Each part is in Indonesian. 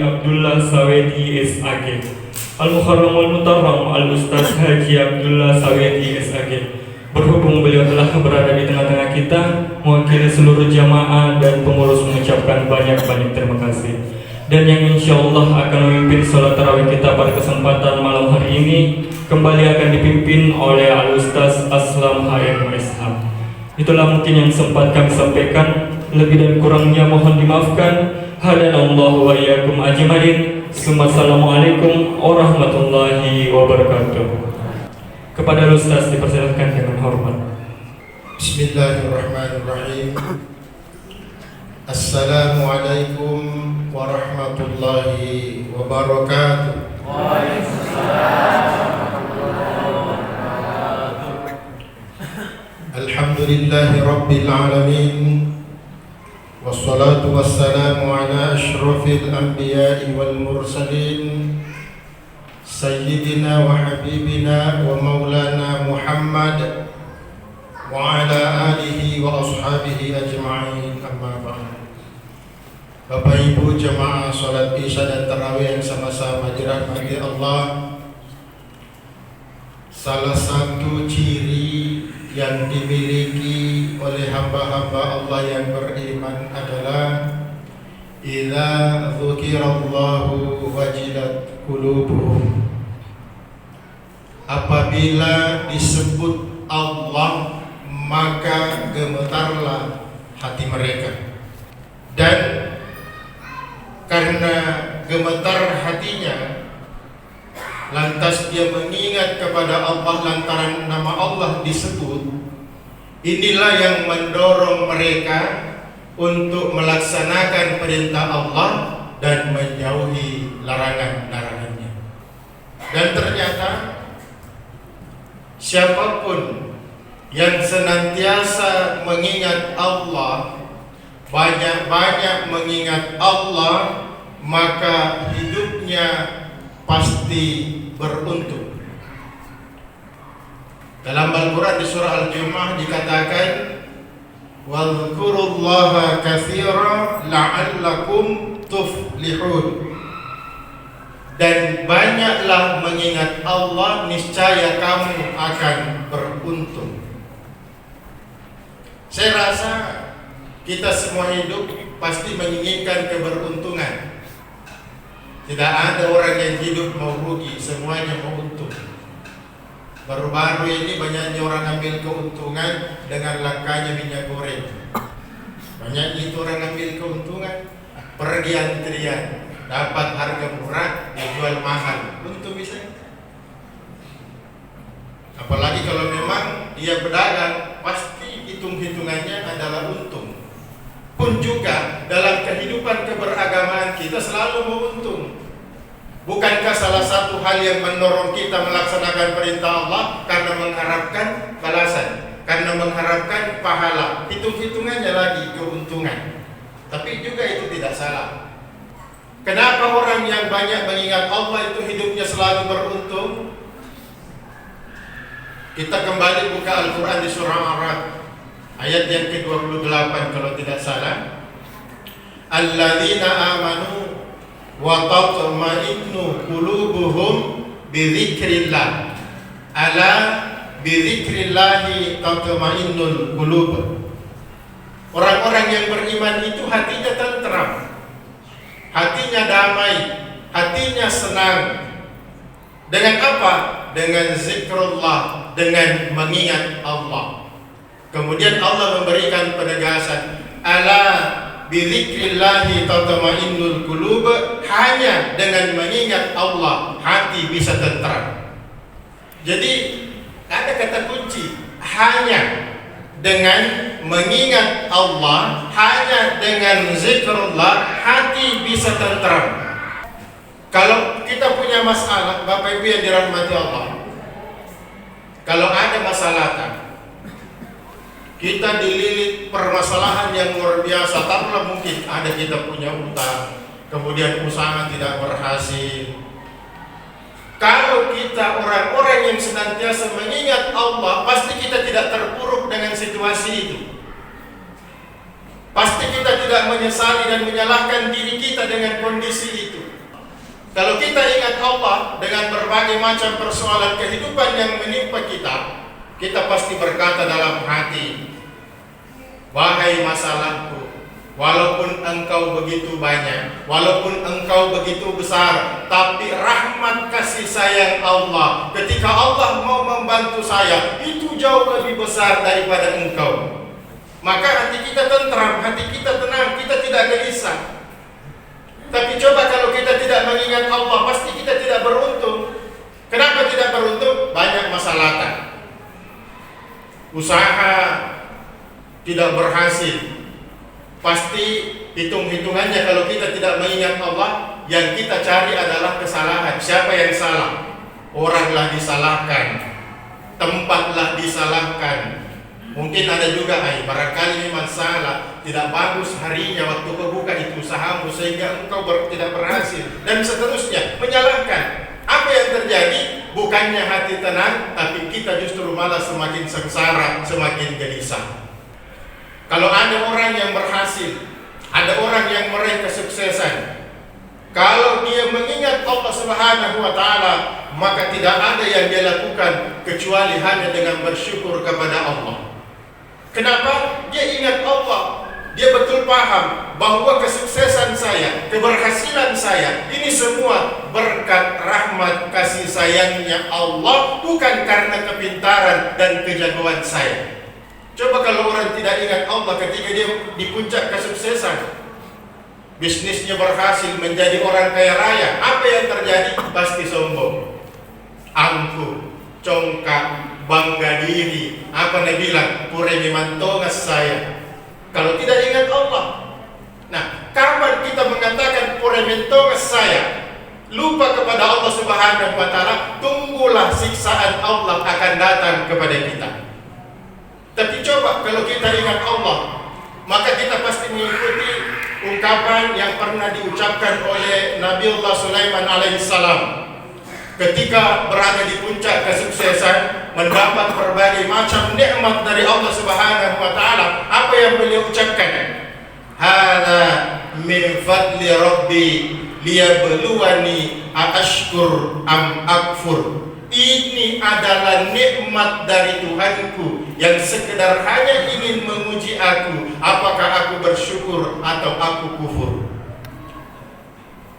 Abdullah Sawedi SAG, Al-Mukarramul Mutarram Al-Ustaz Haji Abdullah Sawedi SAG. Berhubung beliau telah berada di tengah-tengah kita, mewakili seluruh jamaah dan pengurus mengucapkan banyak-banyak terima kasih. Dan yang insya Allah akan memimpin sholat tarawih kita pada kesempatan malam hari ini kembali akan dipimpin oleh Al-Ustaz Aslam HMSH. Itulah mungkin yang sempat kami sampaikan. Lebih dan kurangnya mohon dimaafkan. Hadanallahu wa iyyakum ajmain. Assalamualaikum warahmatullahi wabarakatuh. Kepada Ustaz dipersilakan dengan hormat. Bismillahirrahmanirrahim. Assalamualaikum warahmatullahi wabarakatuh. Waalaikumsalam. Alhamdulillahi rabbil alamin. Wassalatu wassalamu ala ashrafil anbiya'i wal mursalin Sayyidina wa habibina wa maulana Muhammad wa ala alihi wa ashabihi ajma'in, amma ba'd. Bapak Ibu jemaah salat Isya dan Tarawih yang sama-sama dirahmati Allah, salah satu ciri yang dimiliki oleh hamba-hamba Allah yang beriman adalah idza dzukirallahu wajilat qulubuhum. Apabila disebut Allah maka gemetarlah hati mereka, dan karena gemetar hatinya lantas dia mengingat kepada Allah lantaran nama Allah disebut. Inilah yang mendorong mereka untuk melaksanakan perintah Allah dan menjauhi larangan-larangannya. Dan ternyata siapapun yang senantiasa mengingat Allah, banyak-banyak mengingat Allah, maka hidupnya pasti beruntung. Dalam Al-Quran di surah Al-Jumu'ah dikatakan wadhkurullaha katsira la'allakum tuflihun. Dan banyaklah mengingat Allah, niscaya kamu akan beruntung. Saya rasa kita semua hidup pasti menginginkan keberuntungan. Tidak ada orang yang hidup mau rugi, semuanya mau untung. Baru-baru ini banyaknya orang ambil keuntungan dengan langkanya minyak goreng. Banyaknya itu orang ambil keuntungan, pergi antrian, dapat harga murah, dijual mahal, untung bisa. Apalagi kalau memang dia pedagang, pasti hitung-hitungannya adalah untung. Pun juga dalam kehidupan keberagamaan kita selalu mau untung. Bukankah salah satu hal yang mendorong kita melaksanakan perintah Allah karena mengharapkan balasan, karena mengharapkan pahala, hitung-hitungannya lagi keuntungan. Tapi juga itu tidak salah. Kenapa orang yang banyak mengingat Allah itu hidupnya selalu beruntung? Kita kembali buka Al-Quran di surah Ar-Ra'd ayat yang ke-28 kalau tidak salah. Alladzina amanu wa tatma'innu qulubuhum bidzikrillah. Ala bidzikrillahi tatma'innul qulub. Orang-orang yang beriman itu hatinya tentram, hatinya damai, hatinya senang. Dengan apa? Dengan zikrullah, dengan mengingat Allah. Kemudian Allah memberikan penegasan, ala bidzikrillahi tatma'innul qulub, hanya dengan mengingat Allah hati bisa tentram. Jadi ada kata kunci, hanya dengan mengingat Allah, hanya dengan zikrullah hati bisa tentram. Kalau kita punya masalah, Bapak Ibu yang dirahmati Allah, kalau ada masalah, kita dililit permasalahan yang luar biasa. Taruhlah mungkin ada kita punya utang, kemudian usaha tidak berhasil. Kalau kita orang-orang yang senantiasa mengingat Allah, pasti kita tidak terpuruk dengan situasi itu. Pasti kita tidak menyesali dan menyalahkan diri kita dengan kondisi itu. Kalau kita ingat Allah dengan berbagai macam persoalan kehidupan yang menimpa kita, kita pasti berkata dalam hati, wahai masalahku, walaupun engkau begitu banyak, walaupun engkau begitu besar, tapi rahmat kasih sayang Allah, ketika Allah mau membantu saya, itu jauh lebih besar daripada engkau. Maka hati kita tentram, hati kita tenang, kita tidak gelisah. Tapi coba kalau kita tidak mengingat Allah, pasti kita tidak beruntung. Kenapa tidak beruntung? Banyak masalah. Usaha tidak berhasil. Pasti hitung-hitungannya kalau kita tidak mengingat Allah, yang kita cari adalah kesalahan. Siapa yang salah? Oranglah disalahkan, tempatlah disalahkan. Mungkin ada juga, barangkali memang salah, tidak bagus harinya waktu kau buka itu usahamu sehingga engkau tidak berhasil, dan seterusnya, menyalahkan. Apa yang terjadi? Bukannya hati tenang, tapi kita justru malah semakin sengsara, semakin gelisah. Kalau ada orang yang berhasil, ada orang yang meraih kesuksesan, kalau dia mengingat Allah Subhanahu wa Ta'ala, maka tidak ada yang dia lakukan kecuali hanya dengan bersyukur kepada Allah. Kenapa? Dia ingat Allah. Dia betul paham bahwa kesuksesan saya, keberhasilan saya, ini semua berkat rahmat kasih sayangnya Allah, bukan karena kepintaran dan kejagoan saya. Coba kalau orang tidak ingat Allah ketika dia di puncak kesuksesan, bisnisnya berhasil, menjadi orang kaya raya, apa yang terjadi? Pasti sombong, angkuh, congkak, bangga diri. Apa dia bilang? Pure memantongas saya. Kalau tidak ingat Allah. Nah, kapan kita mengatakan pure memantongas saya, lupa kepada Allah Subhanahu wa Ta'ala, tunggulah siksaan Allah akan datang kepada kita. Tapi coba kalau kita ingat Allah, maka kita pasti mengikuti ungkapan yang pernah diucapkan oleh Nabiullah Sulaiman alaihissalam ketika berada di puncak kesuksesan, mendapat berbagai macam nikmat dari Allah Subhanahu wa Ta'ala. Apa yang beliau ucapkan? Hadza min fadli rabbi liyabluwani aashkur am akfur. Ini adalah nikmat dari Tuhanku yang sekedar hanya ingin menguji aku, apakah aku bersyukur atau aku kufur.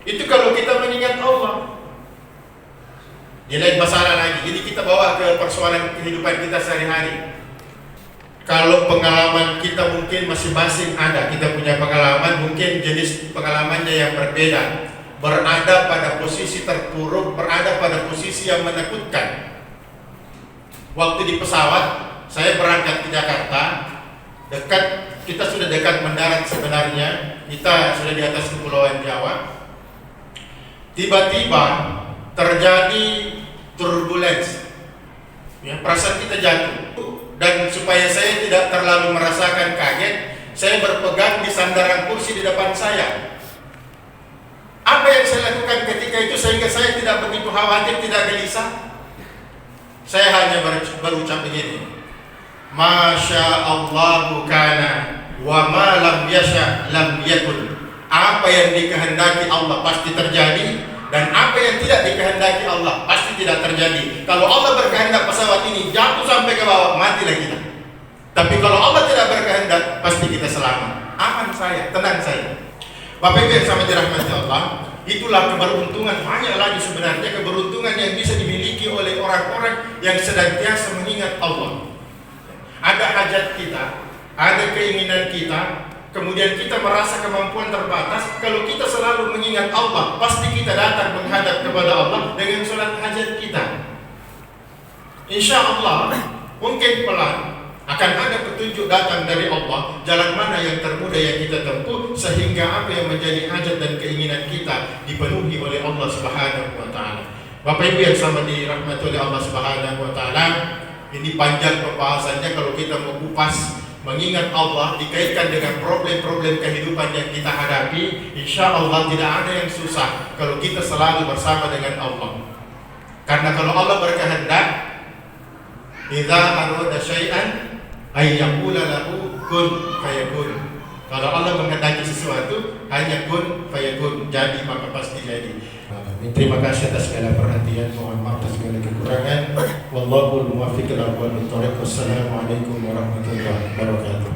Itu kalau kita mengingat Allah. Ini lain masalah lagi. Jadi kita bawa ke persoalan kehidupan kita sehari-hari. Kalau pengalaman kita mungkin masing-masing ada, kita punya pengalaman, mungkin jenis pengalamannya yang berbeda. Berada pada posisi terpuruk, berada pada posisi yang menakutkan. Waktu di pesawat, saya berangkat ke Jakarta, kita sudah dekat mendarat sebenarnya, kita sudah di atas Kepulauan Jawa. Tiba-tiba terjadi turbulence, ya, perasaan kita jatuh. Dan supaya saya tidak terlalu merasakan kaget, saya berpegang di sandaran kursi di depan saya. Apa yang saya lakukan ketika itu sehingga saya tidak begitu khawatir, tidak gelisah? Saya hanya berucap begini, Masya Allahu kana wa ma lam yasha lam yakun. Apa yang dikehendaki Allah pasti terjadi, dan apa yang tidak dikehendaki Allah pasti tidak terjadi. Kalau Allah berkehendak pesawat ini jatuh sampai ke bawah, matilah kita. Tapi kalau Allah tidak berkehendak, pasti kita selamat. Aman saya, tenang saya. Bapak Ibu yang sama dirahmati Allah, itulah keberuntungan, banyak lagi sebenarnya keberuntungan yang bisa dimiliki oleh orang-orang yang senantiasa mengingat Allah. Ada hajat kita, ada keinginan kita, kemudian kita merasa kemampuan terbatas. Kalau kita selalu mengingat Allah, pasti kita datang menghadap kepada Allah dengan sholat hajat kita. Insya Allah, mungkin pelan akan ada petunjuk datang dari Allah, jalan mana yang termudah yang kita tempuh, sehingga apa yang menjadi hajat dan keinginan kita dipenuhi oleh Allah Subhanahu wa Ta'ala. Bapak Ibu yang sama dirahmati oleh Allah Subhanahu wa Ta'ala, ini panjang pembahasannya. Kalau kita mau kupas, mengingat Allah dikaitkan dengan problem-problem kehidupan yang kita hadapi, insya Allah tidak ada yang susah kalau kita selalu bersama dengan Allah. Karena kalau Allah berkehendak, idza arada syai'an ay yaqula lahu kun fayakun. Kalau Allah menghendaki sesuatu, hanya kun fayakun, jadi maka pasti jadi. Terima kasih atas segala perhatian, mohon maaf atas segala kekurangan. Wallahul muwaffiq ila aqwamit thoriq. Wassalamualaikum warahmatullahi wabarakatuh.